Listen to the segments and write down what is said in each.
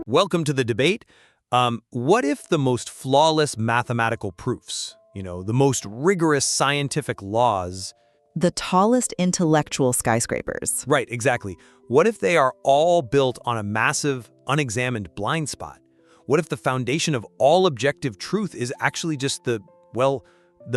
Welcome to the debate. What if the most flawless mathematical proofs, the most rigorous scientific laws— The tallest intellectual skyscrapers. Right, exactly. What if they are all built on a massive, unexamined blind spot? What if the foundation of all objective truth is actually just the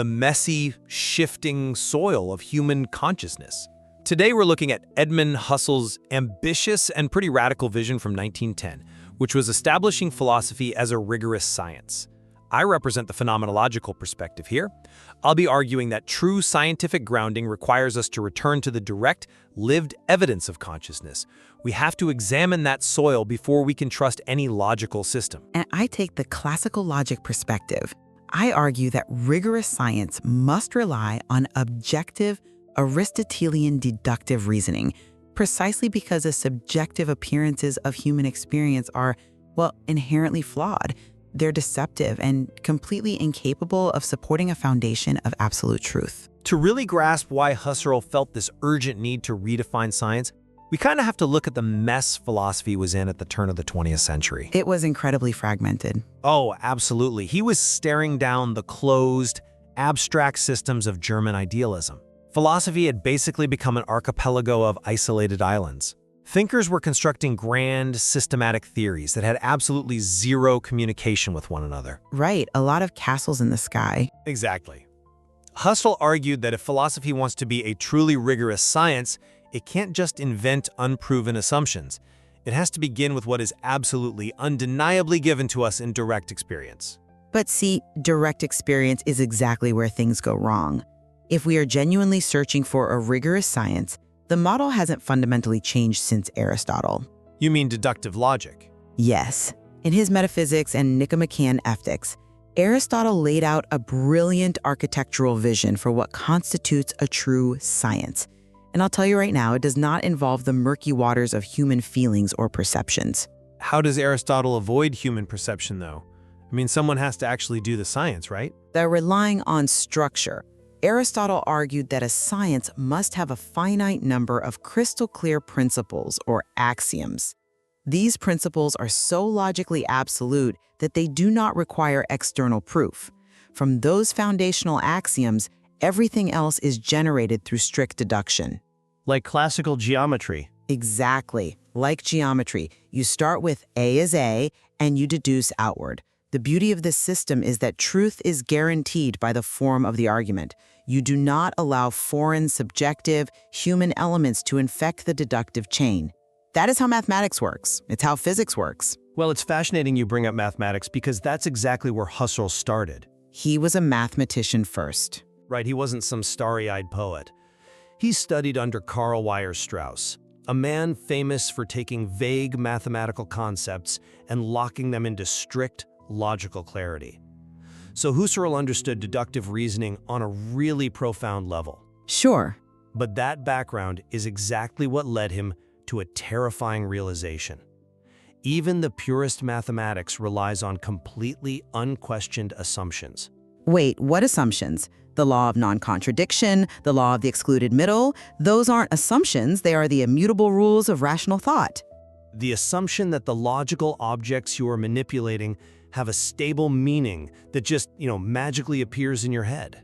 messy, shifting soil of human consciousness? Today we're looking at Edmund Husserl's ambitious and pretty radical vision from 1910, which was establishing philosophy as a rigorous science. I represent the phenomenological perspective here. I'll be arguing that true scientific grounding requires us to return to the direct, lived evidence of consciousness. We have to examine that soil before we can trust any logical system. And I take the classical logic perspective. I argue that rigorous science must rely on objective, Aristotelian deductive reasoning, precisely because the subjective appearances of human experience are, inherently flawed. They're deceptive and completely incapable of supporting a foundation of absolute truth. To really grasp why Husserl felt this urgent need to redefine science, we kind of have to look at the mess philosophy was in at the turn of the 20th century. It was incredibly fragmented. Oh, absolutely. He was staring down the closed, abstract systems of German idealism. Philosophy had basically become an archipelago of isolated islands. Thinkers were constructing grand, systematic theories that had absolutely zero communication with one another. Right, a lot of castles in the sky. Exactly. Husserl argued that if philosophy wants to be a truly rigorous science, it can't just invent unproven assumptions. It has to begin with what is absolutely, undeniably given to us in direct experience. But see, direct experience is exactly where things go wrong. If we are genuinely searching for a rigorous science, the model hasn't fundamentally changed since Aristotle. You mean deductive logic? Yes. In his Metaphysics and Nicomachean Ethics, Aristotle laid out a brilliant architectural vision for what constitutes a true science. And I'll tell you right now, it does not involve the murky waters of human feelings or perceptions. How does Aristotle avoid human perception, though? I mean, someone has to actually do the science, right? They're relying on structure. Aristotle argued that a science must have a finite number of crystal-clear principles, or axioms. These principles are so logically absolute that they do not require external proof. From those foundational axioms, everything else is generated through strict deduction. Like classical geometry. Exactly. Like geometry, you start with A is A, and you deduce outward. The beauty of this system is that truth is guaranteed by the form of the argument. You do not allow foreign, subjective, human elements to infect the deductive chain. That is how mathematics works. It's how physics works. Well, it's fascinating you bring up mathematics because that's exactly where Husserl started. He was a mathematician first. Right, he wasn't some starry-eyed poet. He studied under Karl Weierstrass, a man famous for taking vague mathematical concepts and locking them into strict, logical clarity. So Husserl understood deductive reasoning on a really profound level. Sure. But that background is exactly what led him to a terrifying realization. Even the purest mathematics relies on completely unquestioned assumptions. Wait, what assumptions? The law of non-contradiction, the law of the excluded middle? Those aren't assumptions, they are the immutable rules of rational thought. The assumption that the logical objects you are manipulating have a stable meaning that just, magically appears in your head.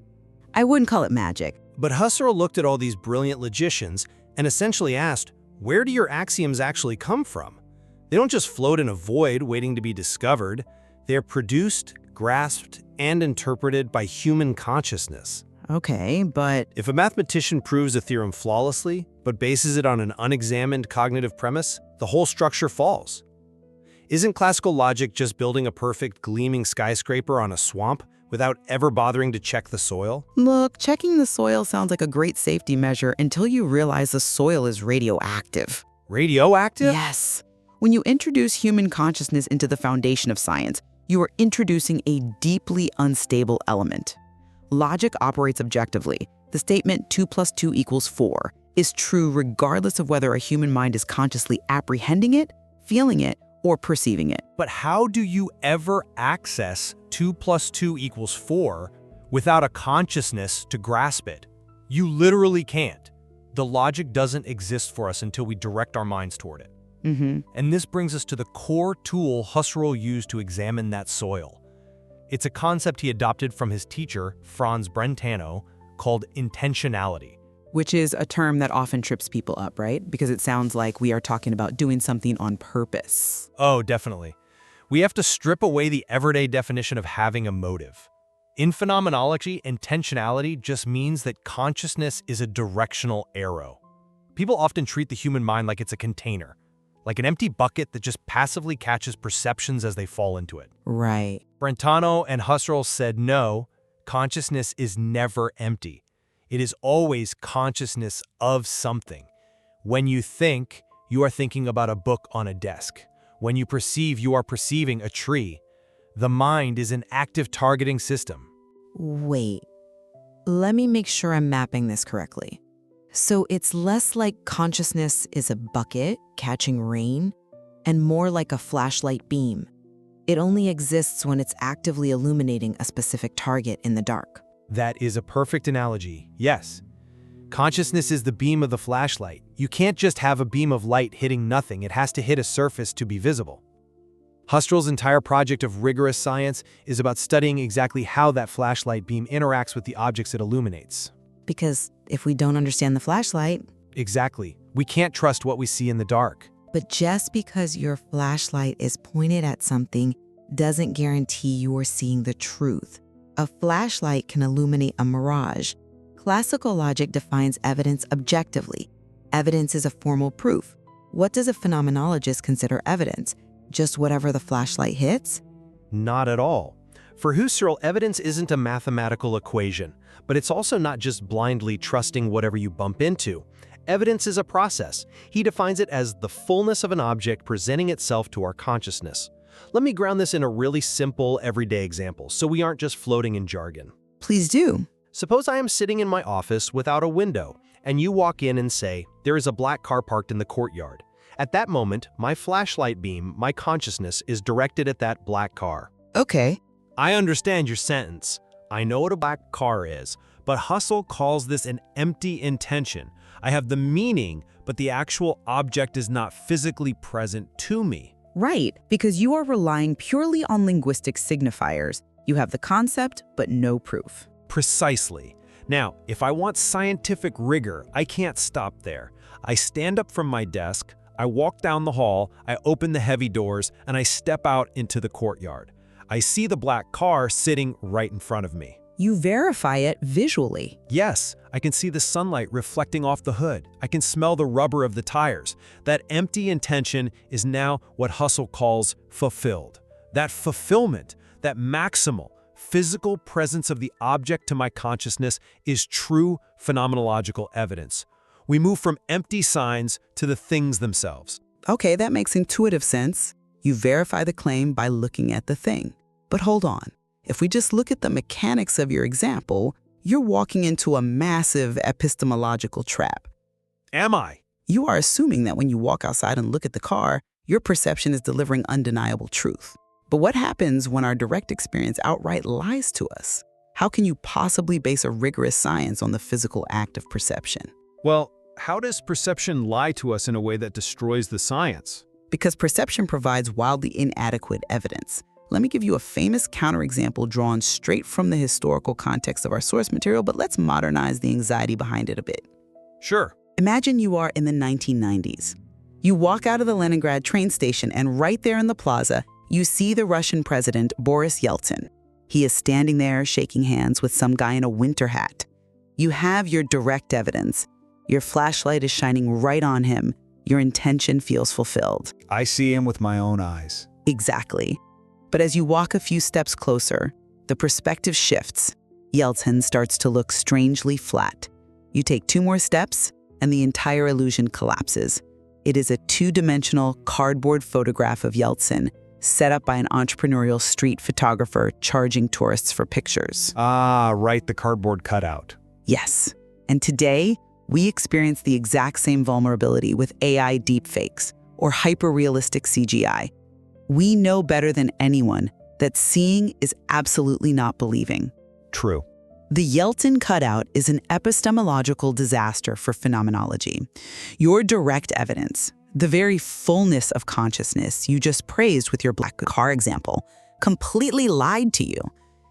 I wouldn't call it magic. But Husserl looked at all these brilliant logicians and essentially asked, where do your axioms actually come from? They don't just float in a void waiting to be discovered. They are produced, grasped, and interpreted by human consciousness. Okay, but if a mathematician proves a theorem flawlessly, but bases it on an unexamined cognitive premise, the whole structure falls. Isn't classical logic just building a perfect, gleaming skyscraper on a swamp without ever bothering to check the soil? Look, checking the soil sounds like a great safety measure until you realize the soil is radioactive. Radioactive? Yes. When you introduce human consciousness into the foundation of science, you are introducing a deeply unstable element. Logic operates objectively. The statement 2 + 2 = 4 is true regardless of whether a human mind is consciously apprehending it, feeling it, or perceiving it. But how do you ever access 2 + 2 = 4 without a consciousness to grasp it? You literally can't. The logic doesn't exist for us until we direct our minds toward it. And this brings us to the core tool Husserl used to examine that soil. It's a concept he adopted from his teacher, Franz Brentano, called intentionality. Which is a term that often trips people up, right? Because it sounds like we are talking about doing something on purpose. Oh, definitely. We have to strip away the everyday definition of having a motive. In phenomenology, intentionality just means that consciousness is a directional arrow. People often treat the human mind like it's a container, like an empty bucket that just passively catches perceptions as they fall into it. Right. Brentano and Husserl said no, consciousness is never empty. It is always consciousness of something. When you think, you are thinking about a book on a desk. When you perceive, you are perceiving a tree. The mind is an active targeting system. Wait, let me make sure I'm mapping this correctly. So it's less like consciousness is a bucket catching rain and more like a flashlight beam. It only exists when it's actively illuminating a specific target in the dark. That is a perfect analogy, yes. Consciousness is the beam of the flashlight. You can't just have a beam of light hitting nothing, it has to hit a surface to be visible. Husserl's entire project of rigorous science is about studying exactly how that flashlight beam interacts with the objects it illuminates. Because if we don't understand the flashlight... Exactly. We can't trust what we see in the dark. But just because your flashlight is pointed at something doesn't guarantee you are seeing the truth. A flashlight can illuminate a mirage. Classical logic defines evidence objectively. Evidence is a formal proof. What does a phenomenologist consider evidence? Just whatever the flashlight hits? Not at all. For Husserl, evidence isn't a mathematical equation, but it's also not just blindly trusting whatever you bump into. Evidence is a process. He defines it as the fullness of an object presenting itself to our consciousness. Let me ground this in a really simple, everyday example, so we aren't just floating in jargon. Please do. Suppose I am sitting in my office without a window, and you walk in and say, "There is a black car parked in the courtyard." At that moment, my flashlight beam, my consciousness, is directed at that black car. Okay. I understand your sentence. I know what a black car is, but Husserl calls this an empty intention. I have the meaning, but the actual object is not physically present to me. Right, because you are relying purely on linguistic signifiers. You have the concept, but no proof. Precisely. Now, if I want scientific rigor, I can't stop there. I stand up from my desk, I walk down the hall, I open the heavy doors, and I step out into the courtyard. I see the black car sitting right in front of me. You verify it visually. Yes, I can see the sunlight reflecting off the hood. I can smell the rubber of the tires. That empty intention is now what Husserl calls fulfilled. That fulfillment, that maximal, physical presence of the object to my consciousness is true phenomenological evidence. We move from empty signs to the things themselves. Okay, that makes intuitive sense. You verify the claim by looking at the thing. But hold on. If we just look at the mechanics of your example, you're walking into a massive epistemological trap. Am I? You are assuming that when you walk outside and look at the car, your perception is delivering undeniable truth. But what happens when our direct experience outright lies to us? How can you possibly base a rigorous science on the physical act of perception? Well, how does perception lie to us in a way that destroys the science? Because perception provides wildly inadequate evidence. Let me give you a famous counterexample drawn straight from the historical context of our source material, but let's modernize the anxiety behind it a bit. Sure. Imagine you are in the 1990s. You walk out of the Leningrad train station, and right there in the plaza, you see the Russian president, Boris Yeltsin. He is standing there shaking hands with some guy in a winter hat. You have your direct evidence. Your flashlight is shining right on him. Your intention feels fulfilled. I see him with my own eyes. Exactly. But as you walk a few steps closer, the perspective shifts. Yeltsin starts to look strangely flat. You take 2 more steps, and the entire illusion collapses. It is a 2-dimensional cardboard photograph of Yeltsin, set up by an entrepreneurial street photographer charging tourists for pictures. Ah, right, the cardboard cutout. Yes. And today, we experience the exact same vulnerability with AI deepfakes or hyper-realistic CGI. We know better than anyone that seeing is absolutely not believing. True. The Yeltsin cutout is an epistemological disaster for phenomenology. Your direct evidence, The very fullness of consciousness you just praised with your black car example completely lied to you.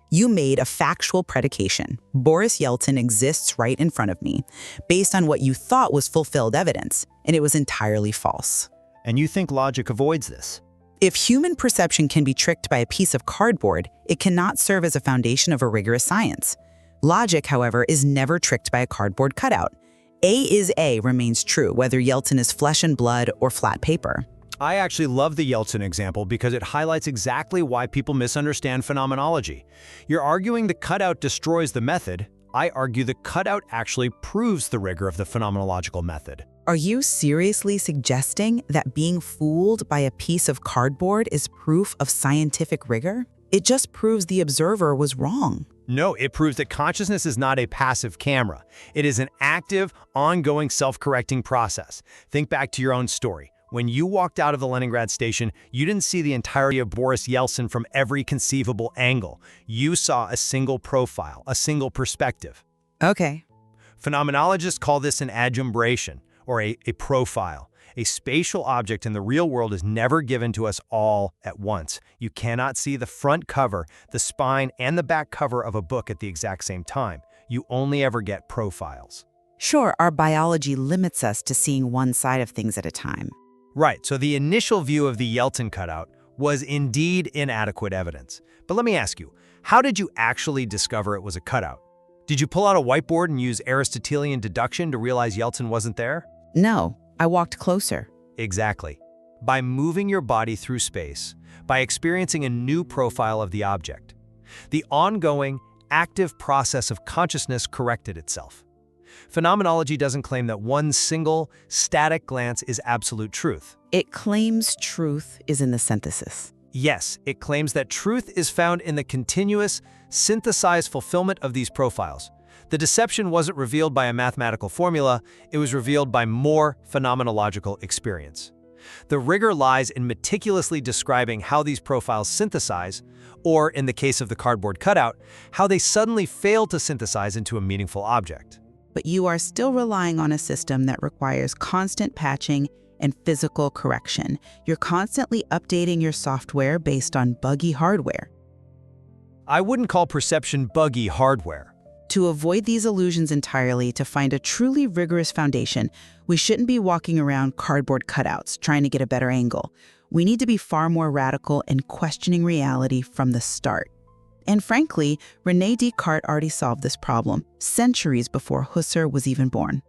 You made a factual predication. Boris Yeltsin exists right in front of me, based on what you thought was fulfilled evidence, and it was entirely false. And you think logic avoids this? If human perception can be tricked by a piece of cardboard, it cannot serve as a foundation of a rigorous science. Logic, however, is never tricked by a cardboard cutout. A is A remains true, whether Yeltsin is flesh and blood or flat paper. I actually love the Yeltsin example because it highlights exactly why people misunderstand phenomenology. You're arguing the cutout destroys the method. I argue the cutout actually proves the rigor of the phenomenological method. Are you seriously suggesting that being fooled by a piece of cardboard is proof of scientific rigor? It just proves the observer was wrong. No, it proves that consciousness is not a passive camera. It is an active, ongoing, self-correcting process. Think back to your own story. When you walked out of the Leningrad station, you didn't see the entirety of Boris Yeltsin from every conceivable angle. You saw a single profile, a single perspective. Okay. Phenomenologists call this an adumbration, or a profile. A spatial object in the real world is never given to us all at once. You cannot see the front cover, the spine, and the back cover of a book at the exact same time. You only ever get profiles. Sure, our biology limits us to seeing one side of things at a time. Right, so the initial view of the Yeltsin cutout was indeed inadequate evidence. But let me ask you, how did you actually discover it was a cutout? Did you pull out a whiteboard and use Aristotelian deduction to realize Yeltsin wasn't there? No, I walked closer. Exactly. By moving your body through space, by experiencing a new profile of the object, the ongoing, active process of consciousness corrected itself. Phenomenology doesn't claim that one single, static glance is absolute truth. It claims truth is in the synthesis. Yes, it claims that truth is found in the continuous, synthesized fulfillment of these profiles. The deception wasn't revealed by a mathematical formula, it was revealed by more phenomenological experience. The rigor lies in meticulously describing how these profiles synthesize, or in the case of the cardboard cutout, how they suddenly fail to synthesize into a meaningful object. But you are still relying on a system that requires constant patching and physical correction. You're constantly updating your software based on buggy hardware. I wouldn't call perception buggy hardware. To avoid these illusions entirely, to find a truly rigorous foundation, we shouldn't be walking around cardboard cutouts trying to get a better angle. We need to be far more radical in questioning reality from the start. And frankly, René Descartes already solved this problem centuries before Husserl was even born.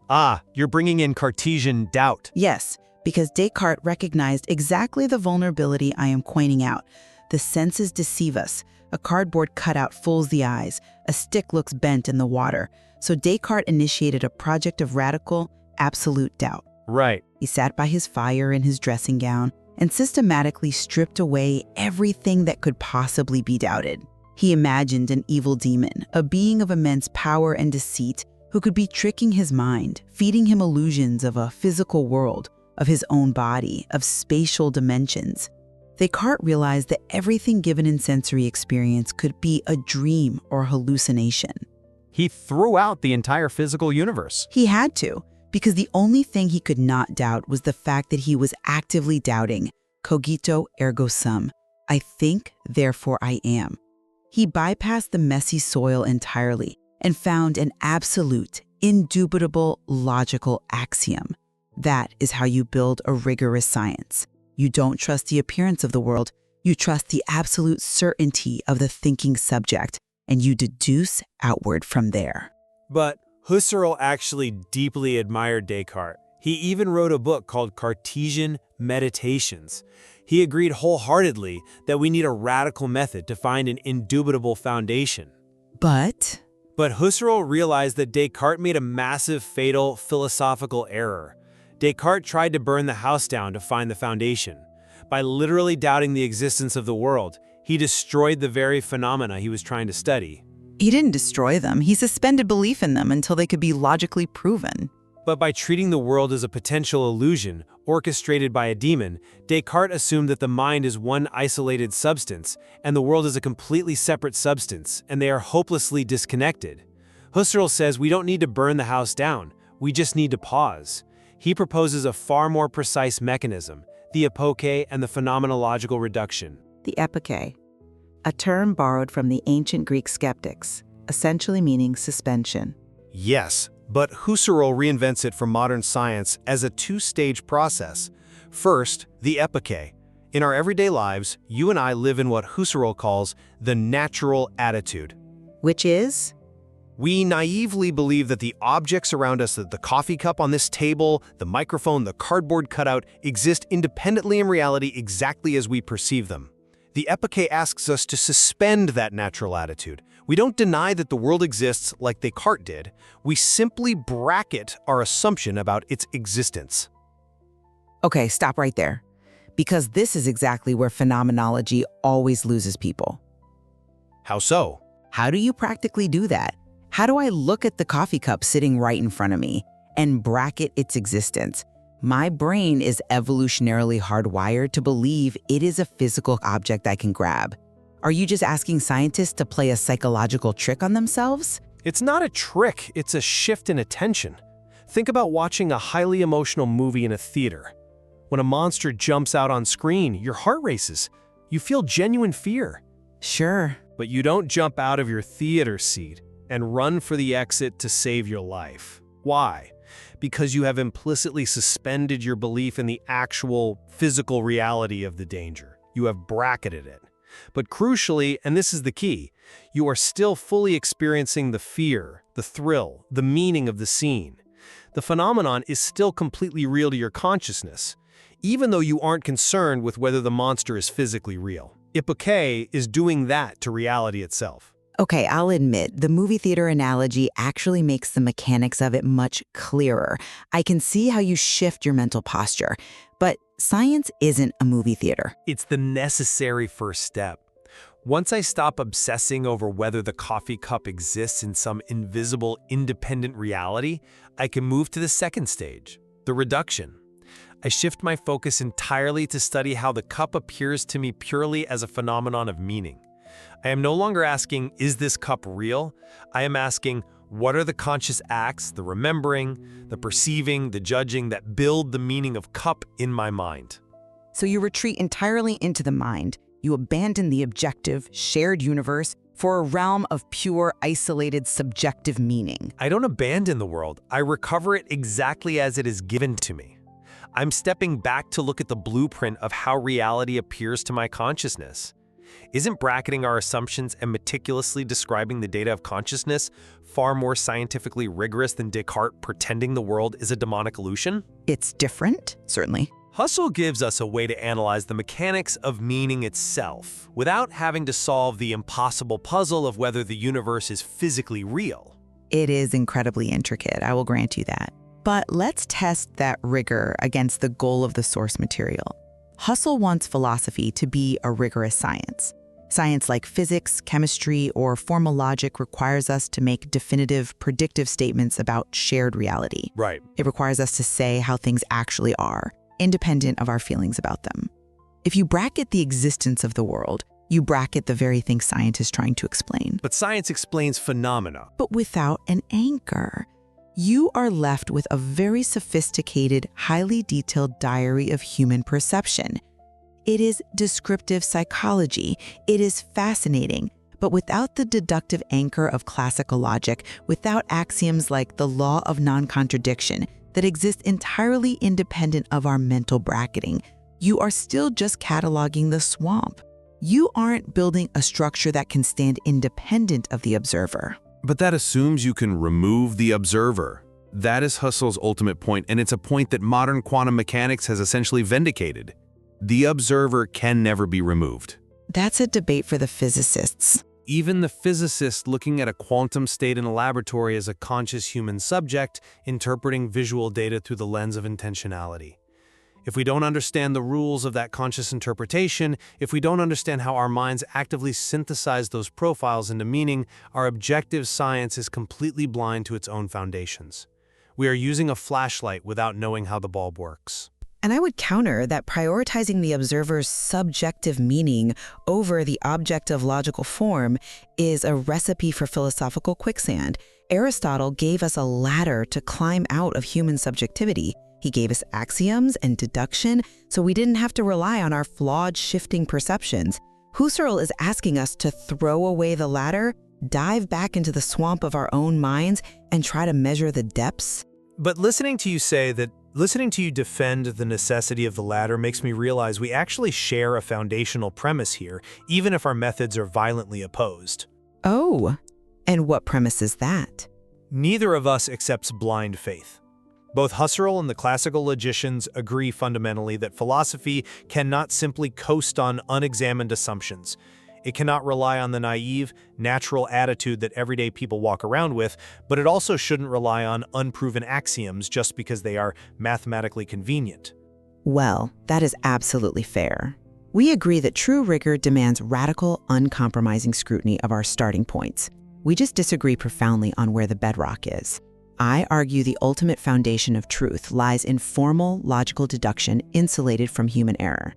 Ah, you're bringing in Cartesian doubt. Yes, because Descartes recognized exactly the vulnerability I am pointing out. The senses deceive us. A cardboard cutout fools the eyes. A stick looks bent in the water. So Descartes initiated a project of radical, absolute doubt. Right. He sat by his fire in his dressing gown and systematically stripped away everything that could possibly be doubted. He imagined an evil demon, a being of immense power and deceit, who could be tricking his mind, feeding him illusions of a physical world, of his own body, of spatial dimensions. Descartes realized that everything given in sensory experience could be a dream or hallucination. He threw out the entire physical universe. He had to, because the only thing he could not doubt was the fact that he was actively doubting, cogito ergo sum, I think, therefore I am. He bypassed the messy soil entirely and found an absolute, indubitable, logical axiom. That is how you build a rigorous science. You don't trust the appearance of the world, you trust the absolute certainty of the thinking subject, and you deduce outward from there. But Husserl actually deeply admired Descartes. He even wrote a book called Cartesian Meditations. He agreed wholeheartedly that we need a radical method to find an indubitable foundation. But Husserl realized that Descartes made a massive, fatal philosophical error. Descartes tried to burn the house down to find the foundation. By literally doubting the existence of the world, he destroyed the very phenomena he was trying to study. he didn't destroy them. He suspended belief in them until they could be logically proven. But by treating the world as a potential illusion, orchestrated by a demon, Descartes assumed that the mind is one isolated substance, and the world is a completely separate substance, and they are hopelessly disconnected. Husserl says we don't need to burn the house down, we just need to pause. He proposes a far more precise mechanism, the Epoché and the phenomenological reduction. The Epoché, a term borrowed from the ancient Greek skeptics, essentially meaning suspension. Yes, but Husserl reinvents it for modern science as a two-stage process. First, the Epoché. In our everyday lives, you and I live in what Husserl calls the natural attitude. Which is? We naively believe that the objects around us, the coffee cup on this table, the microphone, the cardboard cutout, exist independently in reality exactly as we perceive them. The Epoché asks us to suspend that natural attitude. We don't deny that the world exists like Descartes did. We simply bracket our assumption about its existence. Okay, stop right there. Because this is exactly where phenomenology always loses people. How so? How do you practically do that? How do I look at the coffee cup sitting right in front of me and bracket its existence? My brain is evolutionarily hardwired to believe it is a physical object I can grab. Are you just asking scientists to play a psychological trick on themselves? It's not a trick, it's a shift in attention. Think about watching a highly emotional movie in a theater. When a monster jumps out on screen, your heart races. You feel genuine fear. Sure. But you don't jump out of your theater seat and run for the exit to save your life. Why? Because you have implicitly suspended your belief in the actual physical reality of the danger. You have bracketed it. But crucially, and this is the key, you are still fully experiencing the fear, the thrill, the meaning of the scene. The phenomenon is still completely real to your consciousness, even though you aren't concerned with whether the monster is physically real. Epoché is doing that to reality itself. Okay, I'll admit, the movie theater analogy actually makes the mechanics of it much clearer. I can see how you shift your mental posture. But science isn't a movie theater. It's the necessary first step. Once I stop obsessing over whether the coffee cup exists in some invisible, independent reality, I can move to the second stage, the reduction. I shift my focus entirely to study how the cup appears to me purely as a phenomenon of meaning. I am no longer asking, is this cup real? I am asking, what are the conscious acts, the remembering, the perceiving, the judging that build the meaning of cup in my mind? So you retreat entirely into the mind. You abandon the objective, shared universe for a realm of pure, isolated, subjective meaning. I don't abandon the world. I recover it exactly as it is given to me. I'm stepping back to look at the blueprint of how reality appears to my consciousness. Isn't bracketing our assumptions and meticulously describing the data of consciousness far more scientifically rigorous than Descartes pretending the world is a demonic illusion? It's different, certainly. Husserl gives us a way to analyze the mechanics of meaning itself without having to solve the impossible puzzle of whether the universe is physically real. It is incredibly intricate, I will grant you that. But let's test that rigor against the goal of the source material. Husserl wants philosophy to be a rigorous science. Science like physics, chemistry, or formal logic requires us to make definitive, predictive statements about shared reality. Right. It requires us to say how things actually are, independent of our feelings about them. If you bracket the existence of the world, you bracket the very thing science is trying to explain. But science explains phenomena. But without an anchor. You are left with a very sophisticated, highly detailed diary of human perception. It is descriptive psychology. It is fascinating, but without the deductive anchor of classical logic, without axioms like the law of non-contradiction that exist entirely independent of our mental bracketing, you are still just cataloging the swamp. You aren't building a structure that can stand independent of the observer. But that assumes you can remove the observer. That is Husserl's ultimate point, and it's a point that modern quantum mechanics has essentially vindicated. The observer can never be removed. That's a debate for the physicists. Even the physicist looking at a quantum state in a laboratory as a conscious human subject, interpreting visual data through the lens of intentionality. If we don't understand the rules of that conscious interpretation, if we don't understand how our minds actively synthesize those profiles into meaning, our objective science is completely blind to its own foundations. We are using a flashlight without knowing how the bulb works. And I would counter that prioritizing the observer's subjective meaning over the objective logical form is a recipe for philosophical quicksand. Aristotle gave us a ladder to climb out of human subjectivity. He gave us axioms and deduction, so we didn't have to rely on our flawed, shifting perceptions. Husserl is asking us to throw away the ladder, dive back into the swamp of our own minds, and try to measure the depths. But listening to you defend the necessity of the latter makes me realize we actually share a foundational premise here, even if our methods are violently opposed. Oh, and what premise is that? Neither of us accepts blind faith. Both Husserl and the classical logicians agree fundamentally that philosophy cannot simply coast on unexamined assumptions. It cannot rely on the naive, natural attitude that everyday people walk around with, but it also shouldn't rely on unproven axioms just because they are mathematically convenient. Well, that is absolutely fair. We agree that true rigor demands radical, uncompromising scrutiny of our starting points. We just disagree profoundly on where the bedrock is. I argue the ultimate foundation of truth lies in formal, logical deduction insulated from human error.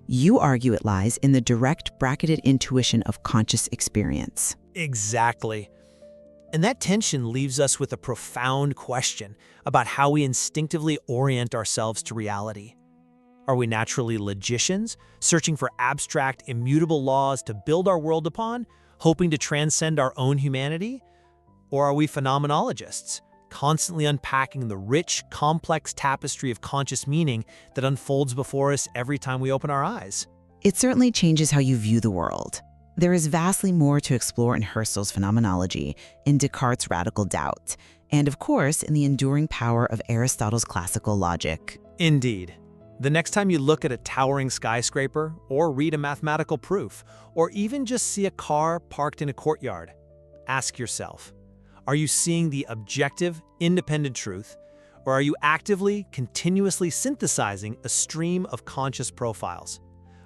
You argue it lies in the direct, bracketed intuition of conscious experience. Exactly. And that tension leaves us with a profound question about how we instinctively orient ourselves to reality. Are we naturally logicians, searching for abstract, immutable laws to build our world upon, hoping to transcend our own humanity? Or are we phenomenologists, constantly unpacking the rich, complex tapestry of conscious meaning that unfolds before us every time we open our eyes? It certainly changes how you view the world. There is vastly more to explore in Husserl's Phenomenology, in Descartes' radical doubt, and of course, in the enduring power of Aristotle's classical logic. Indeed. The next time you look at a towering skyscraper, or read a mathematical proof, or even just see a car parked in a courtyard, ask yourself, are you seeing the objective, independent truth, or are you actively, continuously synthesizing a stream of conscious profiles?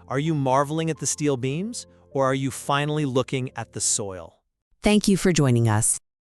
Are you marveling at the steel beams, or are you finally looking at the soil? Thank you for joining us.